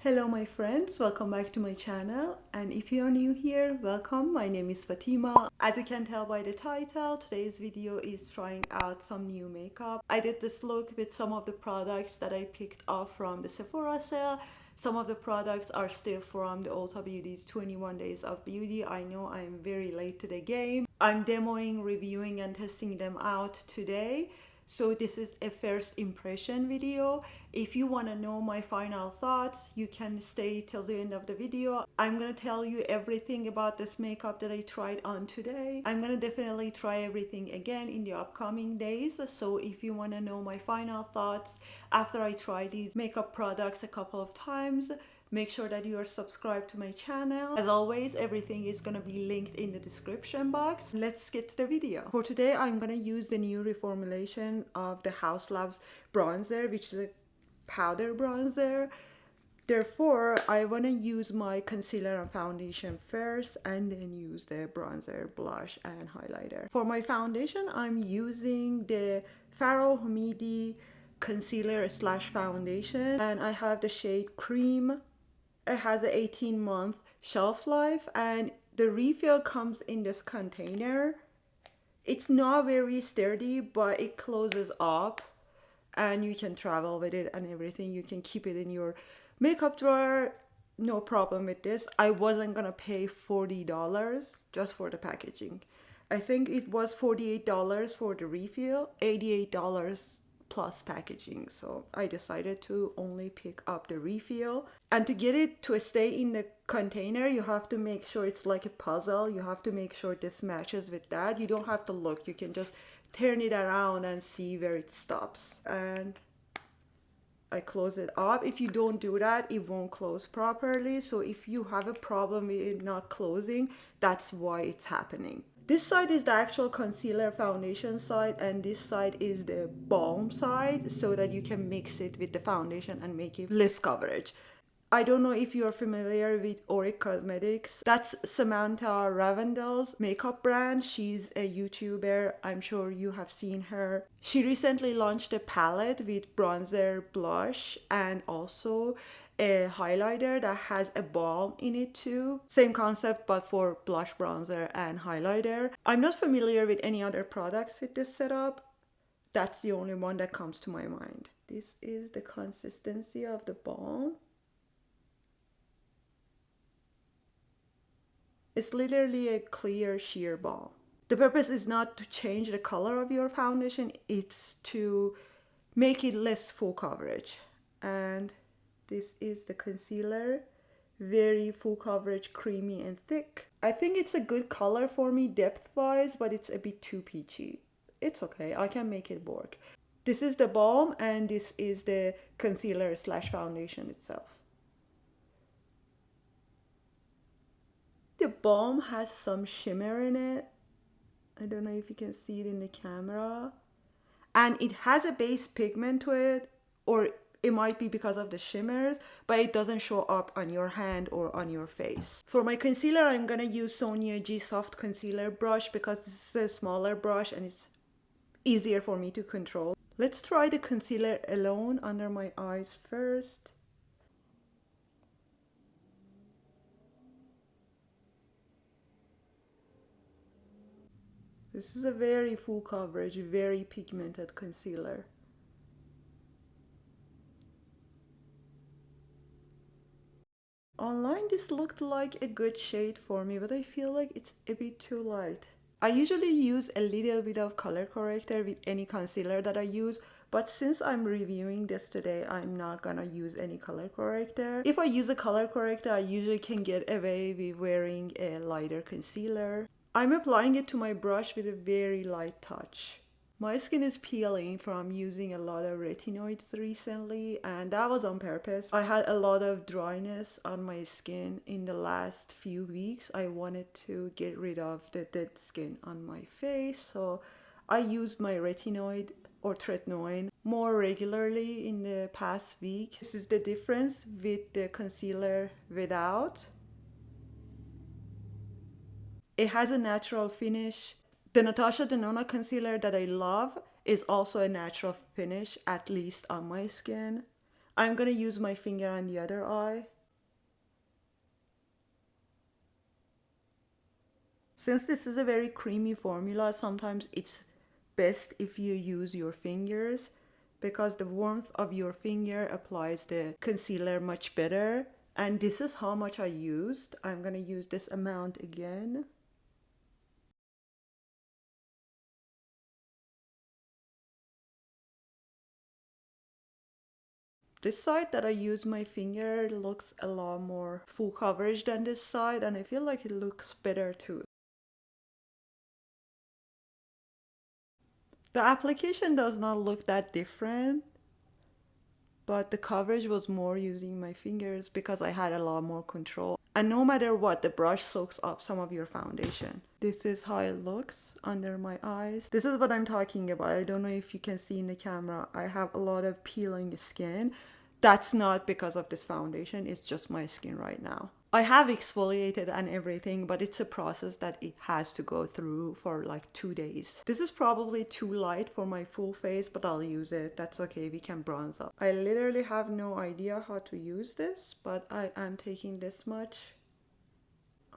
Hello my friends, welcome back to my channel, and if you are new here, welcome. My name is Fatima. As you can tell by the title, today's video is trying out some new makeup. I did this look with some of the products that I picked up from the Sephora sale. Some of the products are still from the Ulta Beauty's 21 Days of Beauty. I know I am very late to the game. I'm demoing, reviewing and testing them out today. So this is a first impression video. If you want to know my final thoughts, you can stay till the end of the video. I'm going to tell you everything about this makeup that I tried on today. I'm going to definitely try everything again in the upcoming days. So if you want to know my final thoughts after I try these makeup products a couple of times, make sure that you are subscribed to my channel. As always, everything is gonna be linked in the description box. Let's get to the video. For today, I'm gonna use the new reformulation of the Haus Labs bronzer, which is a powder bronzer. Therefore, I want to use my concealer and foundation first and then use the bronzer, blush and highlighter. For my foundation, I'm using the Fara Homidi concealer slash foundation, and I have the shade Cream. It has an 18-month shelf life and the refill comes in this container. It's not very sturdy, but it closes up and you can travel with it and everything. You can keep it in your makeup drawer, no problem with this. I wasn't gonna pay $40 just for the packaging. I think it was $48 for the refill, $88 plus packaging. So I decided to only pick up the refill. And to get it to stay in the container, you have to make sure it's like a puzzle. You have to make sure this matches with that. You don't have to look, you can just turn it around and see where it stops. And I close it up. If you don't do that, it won't close properly. So if you have a problem with it not closing, that's why it's happening. This side is the actual concealer foundation side and this side is the balm side, so that you can mix it with the foundation and make it less coverage. I don't know if you're familiar with Auric Cosmetics. That's Samantha Ravendell's makeup brand. She's a YouTuber. I'm sure you have seen her. She recently launched a palette with bronzer, blush, and also a highlighter that has a balm in it too. Same concept, but for blush, bronzer, and highlighter. I'm not familiar with any other products with this setup. That's the only one that comes to my mind. This is the consistency of the balm. It's literally a clear sheer balm. The purpose is not to change the color of your foundation, it's to make it less full coverage. And this is the concealer. Very full coverage, creamy and thick. I think it's a good color for me depth wise, but it's a bit too peachy. It's okay, I can make it work. This is the balm and this is the concealer slash foundation itself. The balm has some shimmer in it. I don't know if you can see it in the camera. And it has a base pigment to it, or it might be because of the shimmers, but it doesn't show up on your hand or on your face. For my concealer, I'm gonna use Sonia G Soft Concealer brush because this is a smaller brush and it's easier for me to control. Let's try the concealer alone under my eyes first. This is a very full coverage, very pigmented concealer. Online this looked like a good shade for me, but I feel like it's a bit too light. I usually use a little bit of color corrector with any concealer that I use, but since I'm reviewing this today, I'm not gonna use any color corrector. If I use a color corrector, I usually can get away with wearing a lighter concealer. I'm applying it to my brush with a very light touch. My skin is peeling from using a lot of retinoids recently, and that was on purpose. I had a lot of dryness on my skin in the last few weeks. I wanted to get rid of the dead skin on my face, so I used my retinoid or tretinoin more regularly in the past week. This is the difference with the concealer without. It has a natural finish. The Natasha Denona concealer that I love is also a natural finish, at least on my skin. I'm gonna use my finger on the other eye. Since this is a very creamy formula, sometimes it's best if you use your fingers because the warmth of your finger applies the concealer much better. And this is how much I used. I'm gonna use this amount again. This side that I use my finger looks a lot more full coverage than this side, and I feel like it looks better too. The application does not look that different, but the coverage was more using my fingers because I had a lot more control. And no matter what, the brush soaks up some of your foundation. This is how it looks under my eyes. This is what I'm talking about. I don't know if you can see in the camera. I have a lot of peeling skin. That's not because of this foundation. It's just my skin right now. I have exfoliated and everything, but it's a process that it has to go through for like 2 days. This is probably too light for my full face, but I'll use it. That's okay, we can bronze up. I literally have no idea how to use this, but I am taking this much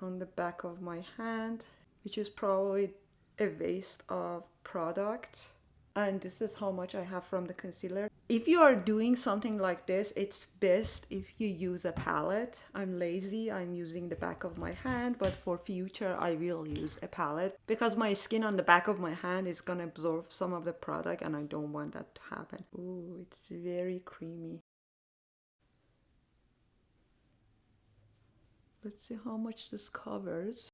on the back of my hand, which is probably a waste of product. And this is how much I have from the concealer. If you are doing something like this, it's best if you use a palette. I'm lazy, I'm using the back of my hand, but for future I will use a palette because my skin on the back of my hand is gonna absorb some of the product and I don't want that to happen. Ooh, it's very creamy. Let's see how much this covers.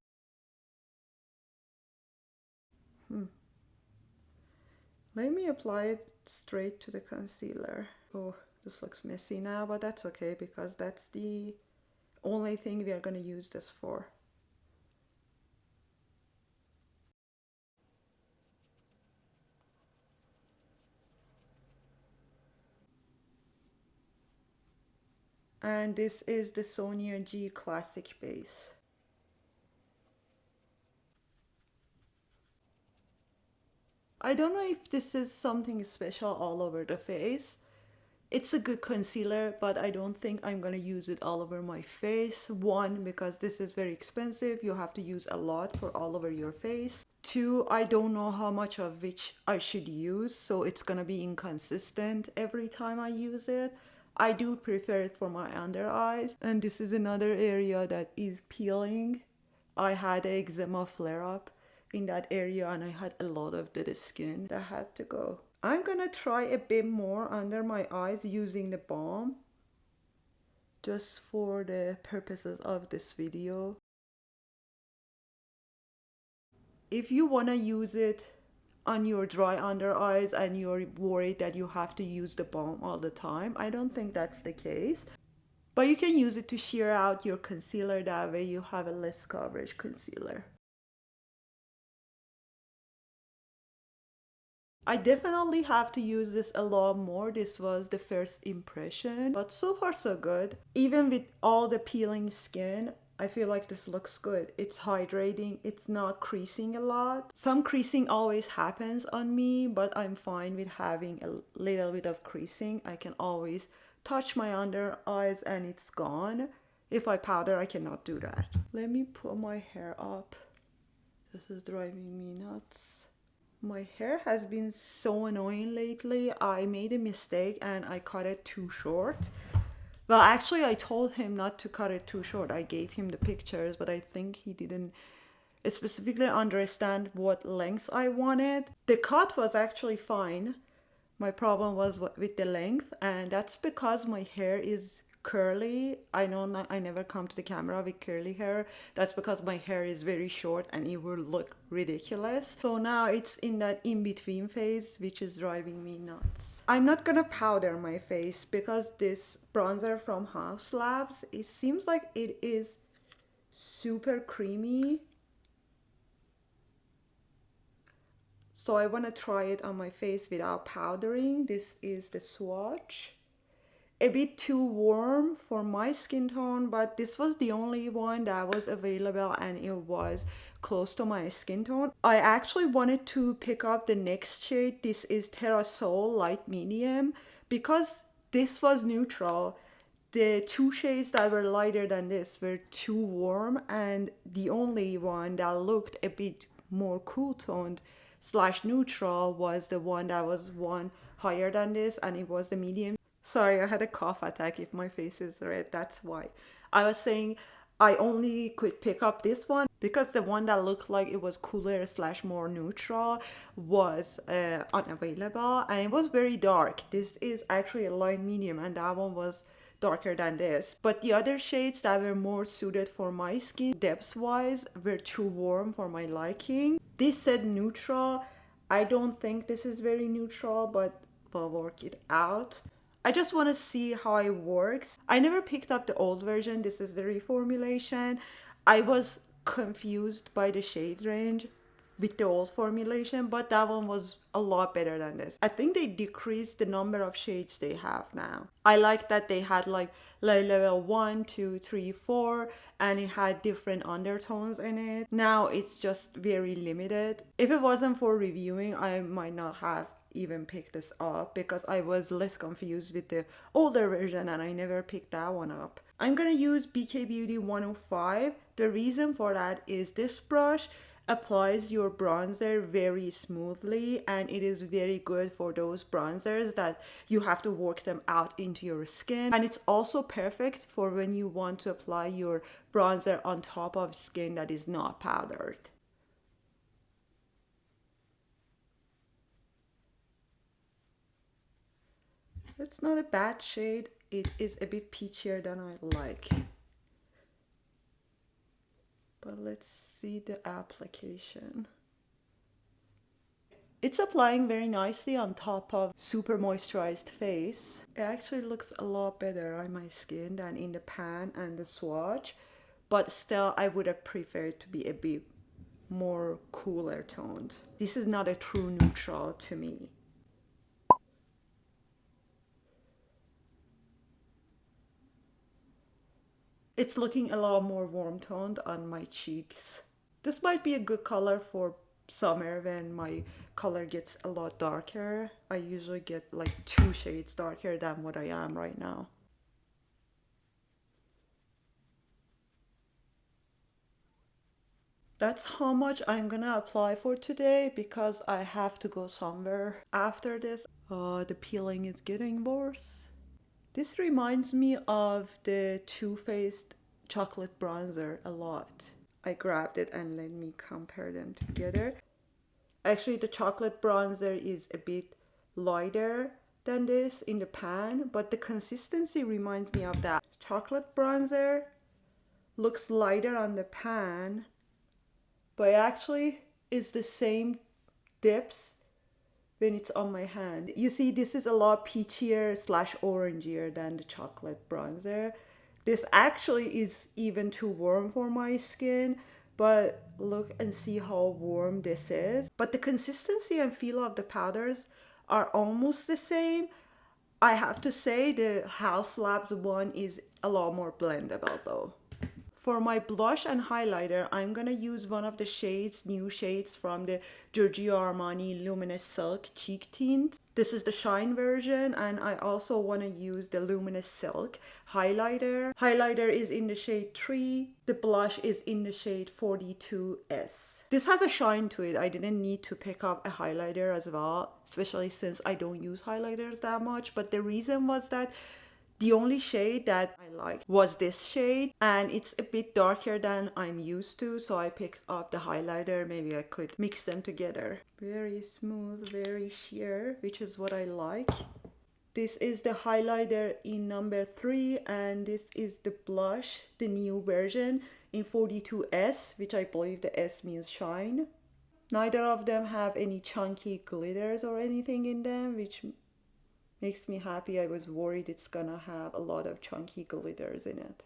Let me apply it straight to the concealer. Oh, this looks messy now, but that's okay because that's the only thing we are going to use this for. And this is the Sonia G Classic Base. I don't know if this is something special all over the face. It's a good concealer, but I don't think I'm gonna use it all over my face. One, because this is very expensive. You have to use a lot for all over your face. Two, I don't know how much of which I should use, so it's gonna be inconsistent every time I use it. I do prefer it for my under eyes. And this is another area that is peeling. I had an eczema flare up in that area and I had a lot of dead skin that had to go. I'm gonna try a bit more under my eyes using the balm just for the purposes of this video. If you wanna use it on your dry under eyes and you're worried that you have to use the balm all the time, I don't think that's the case. But you can use it to sheer out your concealer, that way you have a less coverage concealer. I definitely have to use this a lot more. This was the first impression, but so far so good. Even with all the peeling skin, I feel like this looks good. It's hydrating, it's not creasing a lot. Some creasing always happens on me, but I'm fine with having a little bit of creasing. I can always touch my under eyes and it's gone. If I powder, I cannot do that. Let me pull my hair up. This is driving me nuts. My hair has been so annoying lately. I made a mistake and I cut it too short. Well, actually, I told him not to cut it too short. I gave him the pictures, but I think he didn't specifically understand what length I wanted. The cut was actually fine. My problem was with the length, and that's because my hair is curly. I know I never come to the camera with curly hair. That's because my hair is very short and it will look ridiculous. So now it's in that in-between phase, which is driving me nuts. I'm not gonna powder my face because this bronzer from Haus Labs, it seems like it is super creamy. So I want to try it on my face without powdering. This is the swatch. A bit too warm for my skin tone, but this was the only one that was available and it was close to my skin tone. I actually wanted to pick up the next shade. This is Terrasol Light Medium because This was neutral. The two shades that were lighter than this were too warm, and the only one that looked a bit more cool toned slash neutral was the one that was one higher than this, and it was the medium. Sorry, I had a cough attack. If my face is red, that's why. I was saying I only could pick up this one because the one that looked like it was cooler slash more neutral was unavailable, and it was very dark. This is actually a light medium, and that one was darker than this. But the other shades that were more suited for my skin, depth wise, were too warm for my liking. This said neutral. I don't think this is very neutral, but we'll work it out. I just want to see how it works. I never picked up the old version. This is the reformulation. I was confused by the shade range with the old formulation, but that one was a lot better than this. I think they decreased the number of shades they have now. I like that they had like light level 1, 2, 3, 4, and it had different undertones in it. Now it's just very limited. If it wasn't for reviewing, I might not have even picked this up because I was less confused with the older version and I never picked that one up. I'm gonna use BK Beauty 105. The reason for that is this brush applies your bronzer very smoothly, and it is very good for those bronzers that you have to work them out into your skin. And it's also perfect for when you want to apply your bronzer on top of skin that is not powdered. It's not a bad shade. It is a bit peachier than I like. But let's see the application. It's applying very nicely on top of super moisturized face. It actually looks a lot better on my skin than in the pan and the swatch, but still I would have preferred to be a bit more cooler toned. This is not a true neutral to me. It's looking a lot more warm toned on my cheeks. This might be a good color for summer when my color gets a lot darker. I usually get like 2 shades darker than what I am right now. That's how much I'm gonna apply for today because I have to go somewhere after this. The peeling is getting worse. This reminds me of the Too Faced chocolate bronzer a lot. I grabbed it and let me compare them together. Actually, the chocolate bronzer is a bit lighter than this in the pan, but the consistency reminds me of that. Chocolate bronzer looks lighter on the pan, but actually is the same depth when it's on my hand. You see, this is a lot peachier slash orangier than the chocolate bronzer. This actually is even too warm for my skin, but look and see how warm this is. But the consistency and feel of the powders are almost the same. I have to say the Haus Labs one is a lot more blendable though. For my blush and highlighter, I'm gonna use one of the shades, new shades from the Giorgio Armani Luminous Silk Cheek Tint. This is the shine version, and I also wanna use the Luminous Silk highlighter. Highlighter is in the shade 3, the blush is in the shade 42S. This has a shine to it. I didn't need to pick up a highlighter as well, especially since I don't use highlighters that much, but the reason was that the only shade that I liked was this shade, and it's a bit darker than I'm used to, so I picked up the highlighter. Maybe I could mix them together. Very smooth, very sheer, which is what I like. This is the highlighter in number 3, and this is the blush, the new version in 42S, which I believe the S means shine. Neither of them have any chunky glitters or anything in them, which makes me happy. I was worried it's gonna have a lot of chunky glitters in it.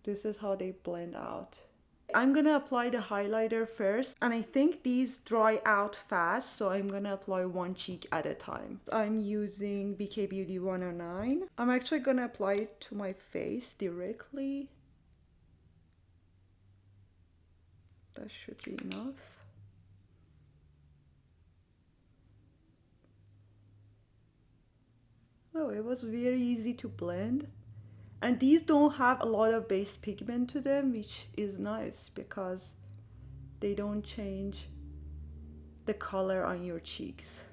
This is how they blend out. I'm gonna apply the highlighter first, and I think these dry out fast, so I'm gonna apply one cheek at a time. I'm using BK Beauty 109. I'm actually gonna apply it to my face directly. That should be enough. Oh, it was very easy to blend. And these don't have a lot of base pigment to them, which is nice because they don't change the color on your cheeks.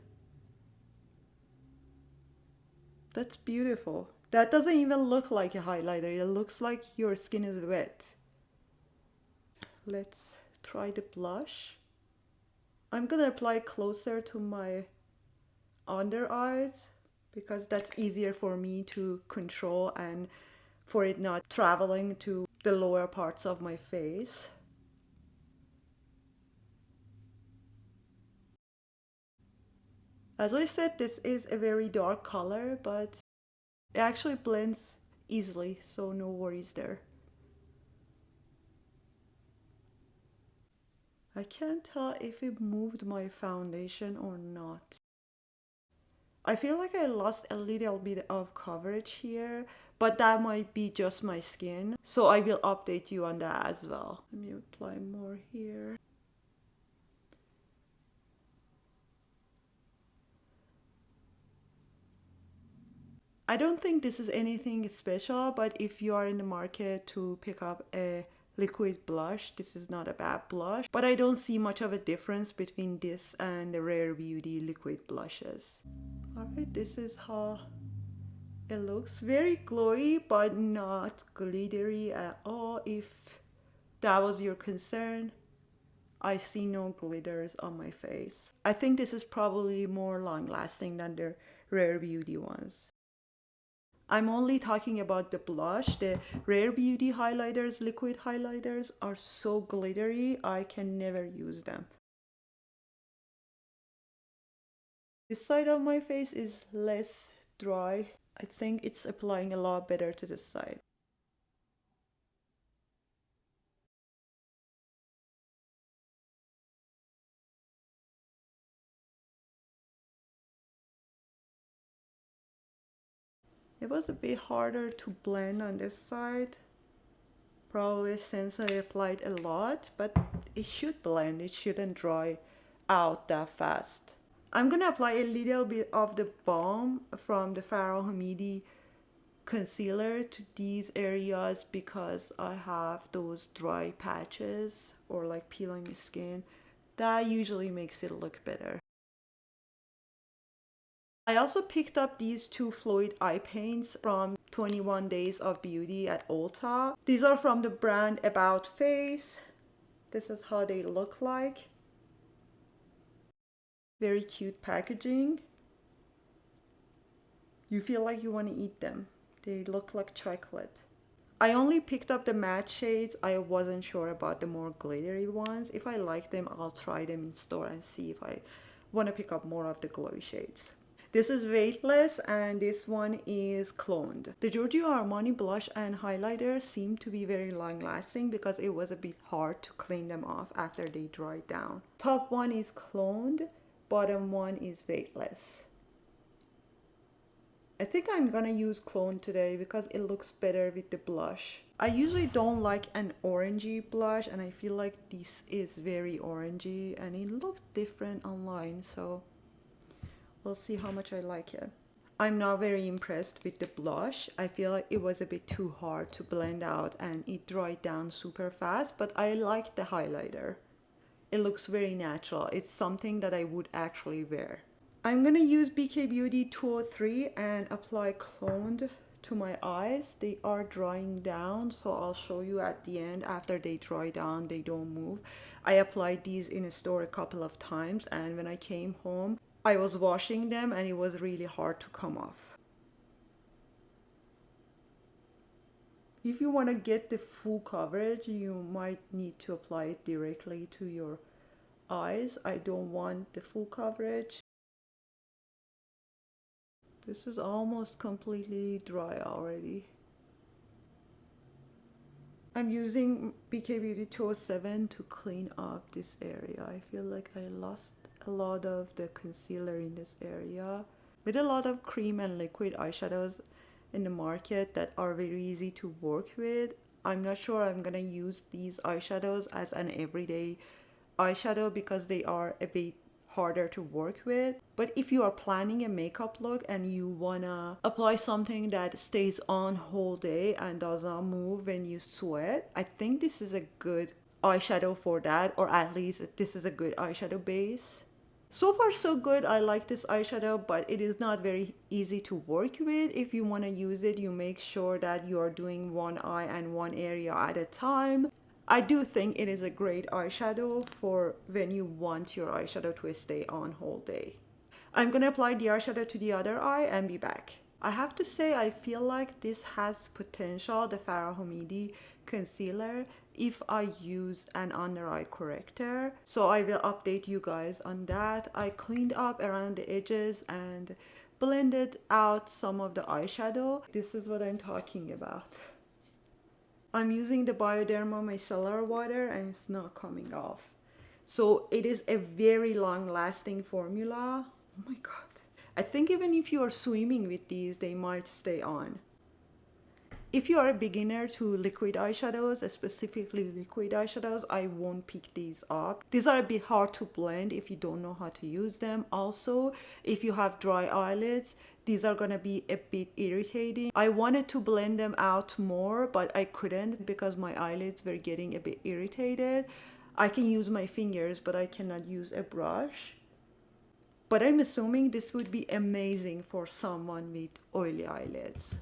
That's beautiful. That doesn't even look like a highlighter. It looks like your skin is wet. Let's try the blush. I'm gonna apply closer to my under eyes because that's easier for me to control and for it not traveling to the lower parts of my face. As I said, this is a very dark color, but it actually blends easily, so no worries there. I can't tell if it moved my foundation or not. I feel like I lost a little bit of coverage here, but that might be just my skin. So I will update you on that as well. Let me apply more here. I don't think this is anything special, but if you are in the market to pick up a liquid blush, this is not a bad blush. But I don't see much of a difference between this and the Rare Beauty liquid blushes. Alright, this is how it looks. Very glowy, but not glittery at all. If that was your concern, I see no glitters on my face. I think this is probably more long lasting than the Rare Beauty ones. I'm only talking about the blush. The Rare Beauty highlighters, liquid highlighters, are so glittery, I can never use them. This side of my face is less dry. I think it's applying a lot better to this side. It was a bit harder to blend on this side, probably since I applied a lot, but it should blend. It shouldn't dry out that fast. I'm gonna apply a little bit of the balm from the Fara Homidi concealer to these areas because I have those dry patches or like peeling skin. That usually makes it look better. I also picked up these two Floyd eye paints from 21 Days of Beauty at Ulta. These are from the brand About Face. This is how they look like. Very cute packaging. You feel like you want to eat them. They look like chocolate. I only picked up the matte shades. I wasn't sure about the more glittery ones. If I like them, I'll try them in store and see if I want to pick up more of the glowy shades. This is weightless and this one is cloned. The Giorgio Armani blush and highlighter seem to be very long lasting because it was a bit hard to clean them off after they dried down. Top one is cloned, bottom one is weightless. I think I'm gonna use clone today because it looks better with the blush. I usually don't like an orangey blush and I feel like this is very orangey and it looks different online, so we'll see how much I like it. I'm not very impressed with the blush. I feel like it was a bit too hard to blend out and it dried down super fast, but I like the highlighter. It looks very natural. It's something that I would actually wear. I'm gonna use BK Beauty 203 and apply cloned to my eyes. They are drying down, so I'll show you at the end. After they dry down, they don't move. I applied these in a store a couple of times and when I came home, I was washing them and it was really hard to come off. If you want to get the full coverage, you might need to apply it directly to your eyes. I don't want the full coverage. This is almost completely dry already. I'm using BK Beauty 207 to clean up this area. I feel like I lost a lot of the concealer in this area. With a lot of cream and liquid eyeshadows in the market that are very easy to work with, I'm not sure I'm gonna use these eyeshadows as an everyday eyeshadow because they are a bit harder to work with. But if you are planning a makeup look and you wanna apply something that stays on whole day and does not move when you sweat, I think this is a good eyeshadow for that, or at least this is a good eyeshadow base. So far so good. I like this eyeshadow, but it is not very easy to work with. If you want to use it, you make sure that you are doing one eye and one area at a time. I do think it is a great eyeshadow for when you want your eyeshadow to stay on whole day. I'm gonna apply the eyeshadow to the other eye and be back. I have to say, I feel like this has potential, the Fara Homidi concealer, if I use an under eye corrector. So I will update you guys on that. I cleaned up around the edges and blended out some of the eyeshadow. This is what I'm talking about. I'm using the Bioderma micellar water and it's not coming off. So it is a very long lasting formula. Oh my god. I think even if you are swimming with these, they might stay on. If you are a beginner to liquid eyeshadows, specifically liquid eyeshadows, I won't pick these up. These are a bit hard to blend if you don't know how to use them. Also, if you have dry eyelids, these are gonna be a bit irritating. I wanted to blend them out more, but I couldn't because my eyelids were getting a bit irritated. I can use my fingers, but I cannot use a brush. But I'm assuming this would be amazing for someone with oily eyelids.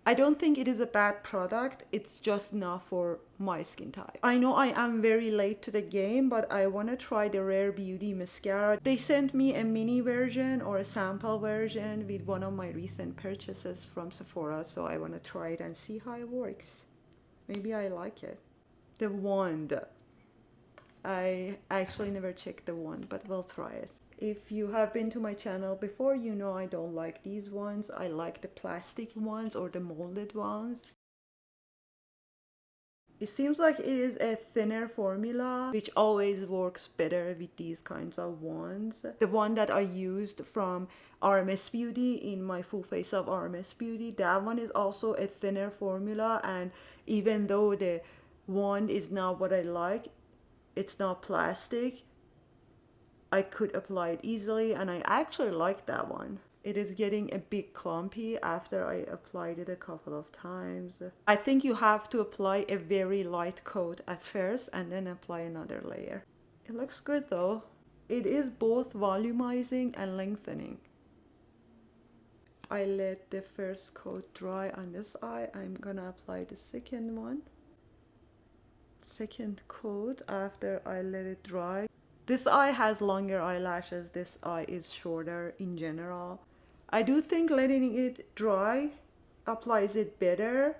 I don't think it is a bad product, it's just not for my skin type. I know I am very late to the game, but I want to try the Rare Beauty mascara. They sent me a mini version or a sample version with one of my recent purchases from Sephora, so I want to try it and see how it works. Maybe I like it. The wand. I actually never checked the wand, but we'll try it. If you have been to my channel before, you know I don't like these ones. I like the plastic ones or the molded ones. It seems like it is a thinner formula, which always works better with these kinds of wands. The one that I used from RMS Beauty in my full face of RMS Beauty, that one is also a thinner formula, and even though the wand is not what I like, it's not plastic, I could apply it easily, and I actually like that one. It is getting a bit clumpy after I applied it a couple of times. I think you have to apply a very light coat at first and then apply another layer. It looks good though. It is both volumizing and lengthening. I let the first coat dry on this eye. I'm gonna apply the second one. Second coat after I let it dry. This eye has longer eyelashes, this eye is shorter in general. I do think letting it dry applies it better,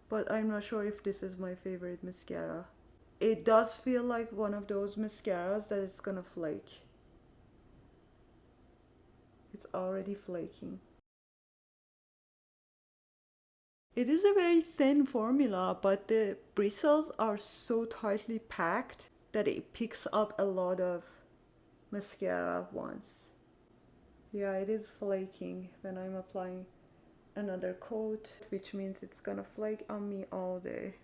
but I'm not sure if this is my favorite mascara. It does feel like one of those mascaras that it's gonna flake. It's already flaking. It is a very thin formula, but the bristles are so tightly packed that it picks up a lot of mascara at once. Yeah, it is flaking when I'm applying another coat, which means it's gonna flake on me all day.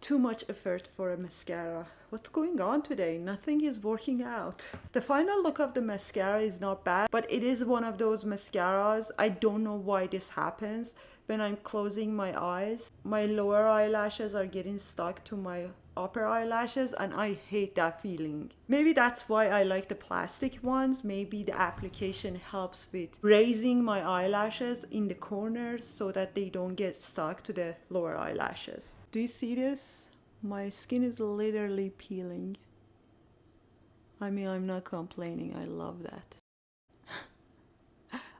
Too much effort for a mascara. What's going on today? Nothing is working out. The final look of the mascara is not bad, but it is one of those mascaras. I don't know why this happens. When I'm closing my eyes, my lower eyelashes are getting stuck to my upper eyelashes, and I hate that feeling. Maybe that's why I like the plastic ones. Maybe the application helps with raising my eyelashes in the corners so that they don't get stuck to the lower eyelashes. Do you see this? My skin is literally peeling. I mean, I'm not complaining. I love that.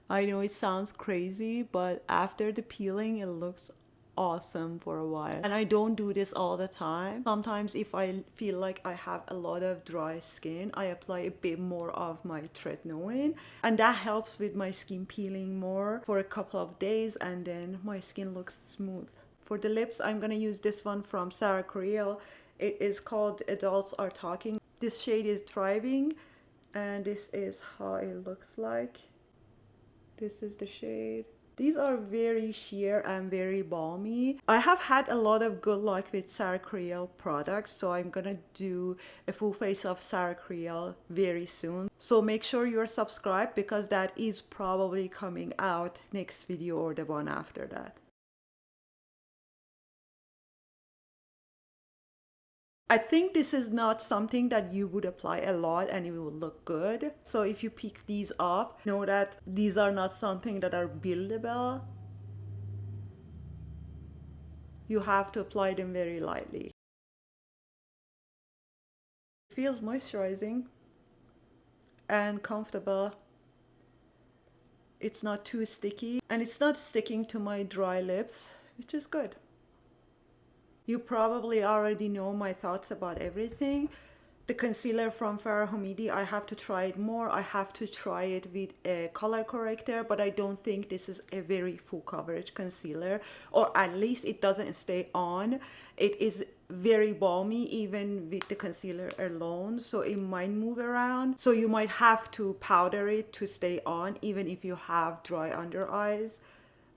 I know it sounds crazy, but after the peeling, it looks awesome for a while. And I don't do this all the time. Sometimes if I feel like I have a lot of dry skin, I apply a bit more of my tretinoin, and that helps with my skin peeling more for a couple of days, and then my skin looks smooth. For the lips, I'm gonna use this one from Sara Creal. It is called Adults Are Talking. This shade is Thriving, and this is how it looks like. This is the shade. These are very sheer and very balmy. I have had a lot of good luck with Sara Creal products, so I'm gonna do a full face of Sara Creal very soon. So make sure you're subscribed because that is probably coming out next video or the one after that. I think this is not something that you would apply a lot and it will look good. So if you pick these up, know that these are not something that are buildable. You have to apply them very lightly. It feels moisturizing and comfortable. It's not too sticky and it's not sticking to my dry lips, which is good. You probably already know my thoughts about everything. The concealer from Fara Homidi, I have to try it more. I have to try it with a color corrector, but I don't think this is a very full coverage concealer, or at least it doesn't stay on. It is very balmy even with the concealer alone, so it might move around. So you might have to powder it to stay on even if you have dry under eyes.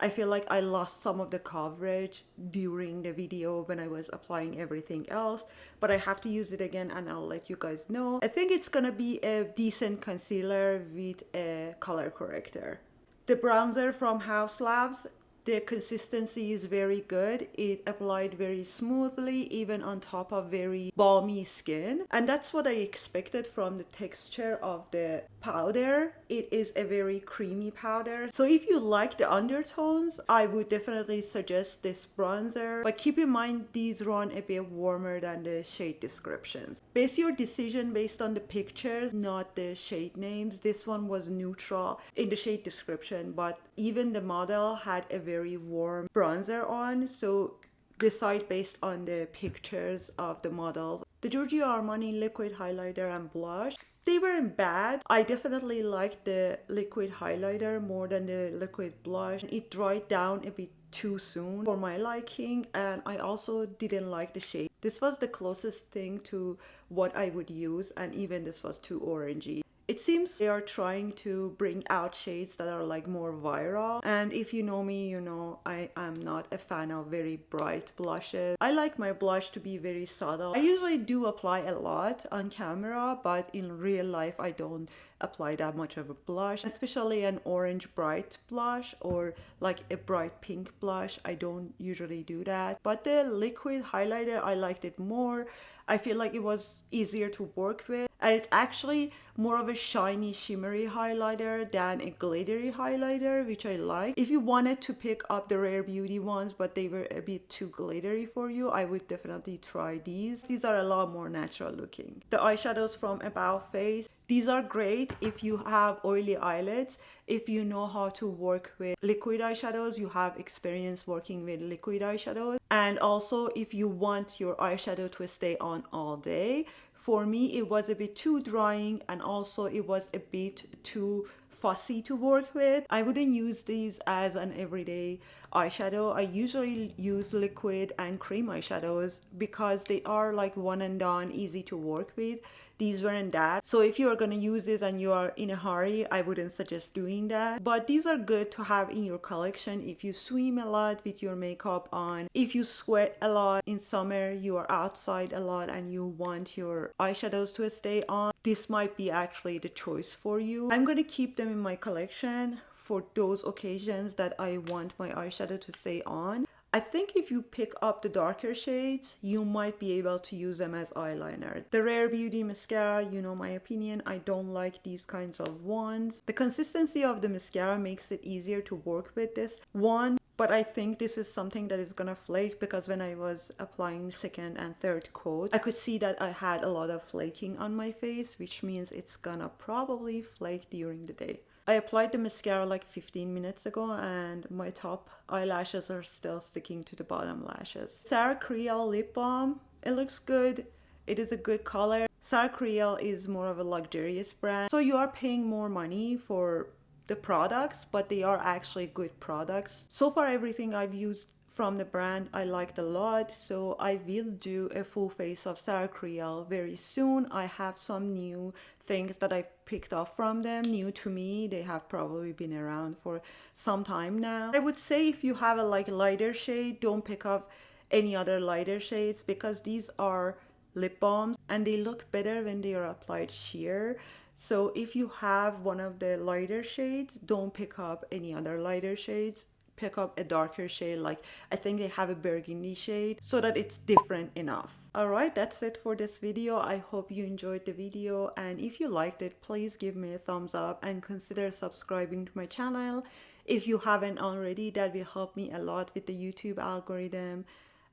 I feel like I lost some of the coverage during the video when I was applying everything else, but I have to use it again and I'll let you guys know. I think it's gonna be a decent concealer with a color corrector. The bronzer from Haus Labs, the consistency is very good. It applied very smoothly, even on top of very balmy skin. And that's what I expected from the texture of the powder. It is a very creamy powder. So if you like the undertones, I would definitely suggest this bronzer. But keep in mind, these run a bit warmer than the shade descriptions. Base your decision based on the pictures, not the shade names. This one was neutral in the shade description, but even the model had a very warm bronzer on, so decide based on the pictures of the models. The Giorgio Armani liquid highlighter and blush, they weren't bad. I definitely liked the liquid highlighter more than the liquid blush. It dried down a bit too soon for my liking, and I also didn't like the shade. This was the closest thing to what I would use, and even this was too orangey. It seems they are trying to bring out shades that are like more viral. And if you know me, you know I am not a fan of very bright blushes. I like my blush to be very subtle. I usually do apply a lot on camera, but in real life I don't apply that much of a blush, especially an orange bright blush or like a bright pink blush. I don't usually do that. But the liquid highlighter, I liked it more. I feel like it was easier to work with, and it's actually more of a shiny shimmery highlighter than a glittery highlighter, which I like. If you wanted to pick up the Rare Beauty ones but they were a bit too glittery for you, I would definitely try these. These are a lot more natural looking. The eyeshadows from About Face, these are great if you have oily eyelids, if you know how to work with liquid eyeshadows, you have experience working with liquid eyeshadows, and also if you want your eyeshadow to stay on all day. For me, it was a bit too drying, and also it was a bit too fussy to work with. I wouldn't use these as an everyday eyeshadow. I usually use liquid and cream eyeshadows because they are like one and done, easy to work with. These weren't that. So if you are going to use this and you are in a hurry, I wouldn't suggest doing that. But these are good to have in your collection if you swim a lot with your makeup on, if you sweat a lot in summer, you are outside a lot and you want your eyeshadows to stay on. This might be actually the choice for you. I'm going to keep them in my collection for those occasions that I want my eyeshadow to stay on. I think if you pick up the darker shades, you might be able to use them as eyeliner. The Rare Beauty mascara, you know my opinion, I don't like these kinds of ones. The consistency of the mascara makes it easier to work with this one, but I think this is something that is gonna flake because when I was applying second and third coat, I could see that I had a lot of flaking on my face, which means it's gonna probably flake during the day. I applied the mascara like 15 minutes ago and my top eyelashes are still sticking to the bottom lashes. Sara Creal lip balm, it looks good. It is a good color. Sara Creal is more of a luxurious brand, so you are paying more money for the products, but they are actually good products. So far everything I've used from the brand I liked a lot, so I will do a full face of Sara Creal very soon. I have some new things that I picked up from them, new to me. They have probably been around for some time now. I would say if you have a like lighter shade, don't pick up any other lighter shades because these are lip balms and they look better when they are applied sheer. So if you have one of the lighter shades, don't pick up any other lighter shades. Pick up a darker shade, like I think they have a burgundy shade, so that it's different enough. All right, that's it for this video. I hope you enjoyed the video, and if you liked it, please give me a thumbs up and consider subscribing to my channel if you haven't already. That will help me a lot with the YouTube algorithm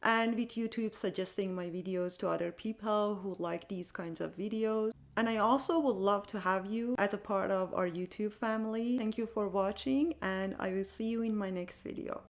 and with YouTube suggesting my videos to other people who like these kinds of videos. And I also would love to have you as a part of our YouTube family. Thank you for watching, and I will see you in my next video.